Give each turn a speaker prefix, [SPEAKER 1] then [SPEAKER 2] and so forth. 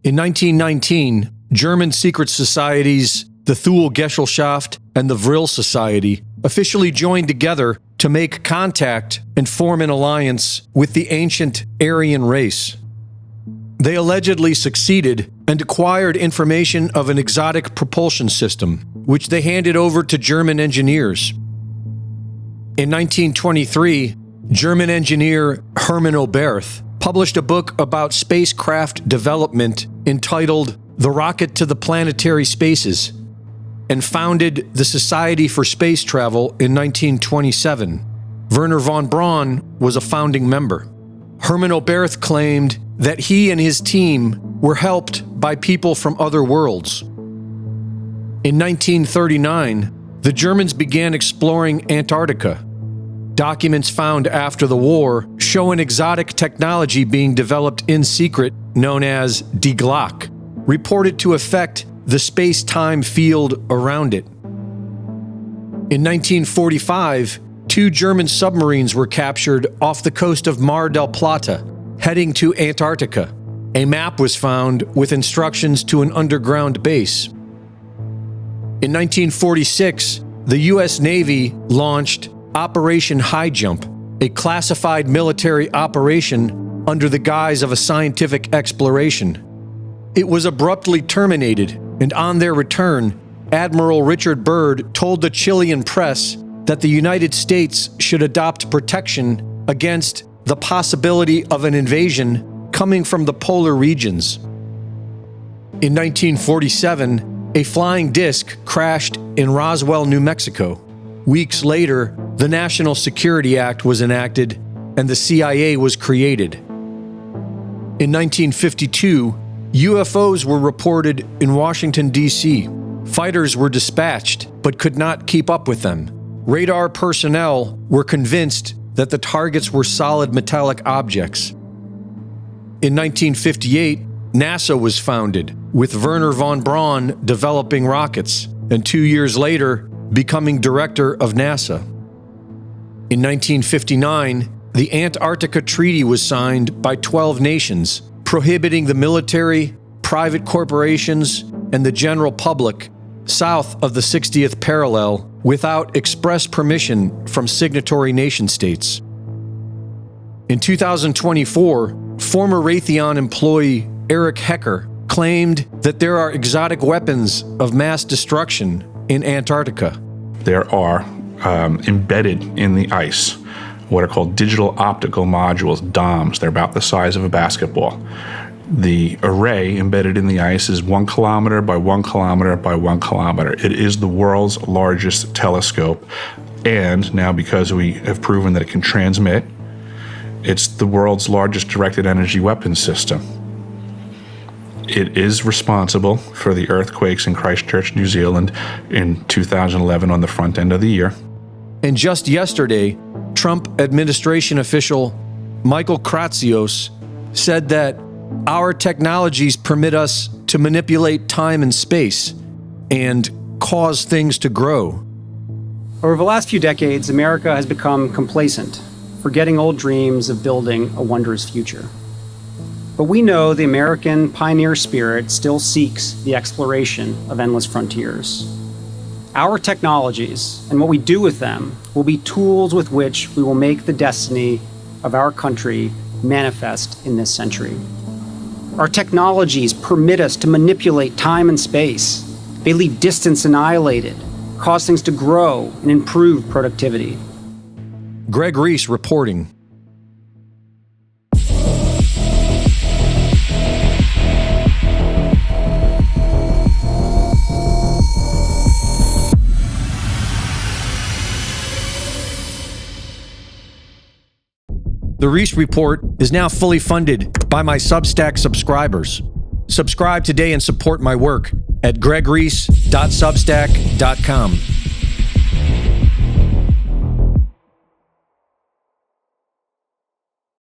[SPEAKER 1] In 1919, German secret societies, the Thule Gesellschaft and the Vril Society, officially joined together to make contact and form an alliance with the ancient Aryan race. They allegedly succeeded and acquired information of an exotic propulsion system, which they handed over to German engineers. In 1923, German engineer Hermann Oberth published a book about spacecraft development entitled The Rocket to the Planetary Spaces, and founded the Society for Space Travel in 1927. Wernher von Braun was a founding member. Hermann Oberth claimed that he and his team were helped by people from other worlds. In 1939, the Germans began exploring Antarctica. Documents found after the war show an exotic technology being developed in secret known as Die Glocke, reported to affect the space-time field around it. In 1945, 2 German submarines were captured off the coast of Mar del Plata, heading to Antarctica. A map was found with instructions to an underground base. In 1946, the U.S. Navy launched Operation High Jump, a classified military operation under the guise of a scientific exploration. It was abruptly terminated, and on their return, Admiral Richard Byrd told the Chilean press that the United States should adopt protection against the possibility of an invasion coming from the polar regions. In 1947, a flying disc crashed in Roswell, New Mexico. Weeks later, the National Security Act was enacted and the CIA was created. In 1952, UFOs were reported in Washington, D.C. Fighters were dispatched but could not keep up with them. Radar personnel were convinced that the targets were solid metallic objects. In 1958, NASA was founded, with Wernher von Braun developing rockets, and 2 years later, becoming director of NASA. In 1959, the Antarctica Treaty was signed by 12 nations, prohibiting the military, private corporations, and the general public south of the 60th parallel without express permission from signatory nation-states. In 2024, former Raytheon employee Eric Hecker claimed that there are exotic weapons of mass destruction in Antarctica.
[SPEAKER 2] There are embedded in the ice what are called digital optical modules, DOMs. They're about the size of a basketball. The array embedded in the ice is 1 kilometer by 1 kilometer by 1 kilometer. It is the world's largest telescope. And now, because we have proven that it can transmit, it's the world's largest directed energy weapons system. It is responsible for the earthquakes in Christchurch, New Zealand in 2011 on the front end of the year.
[SPEAKER 1] And just yesterday, Trump administration official Michael Kratsios said that our technologies permit us to manipulate time and space and cause things to grow.
[SPEAKER 3] Over the last few decades, America has become complacent, forgetting old dreams of building a wondrous future. But we know the American pioneer spirit still seeks the exploration of endless frontiers. Our technologies and what we do with them will be tools with which we will make the destiny of our country manifest in this century. Our technologies permit us to manipulate time and space. They leave distance annihilated, cause things to grow, and improve productivity.
[SPEAKER 1] Greg Reese reporting. The Reese Report is now fully funded by my Substack subscribers. Subscribe today and support my work at gregreese.substack.com.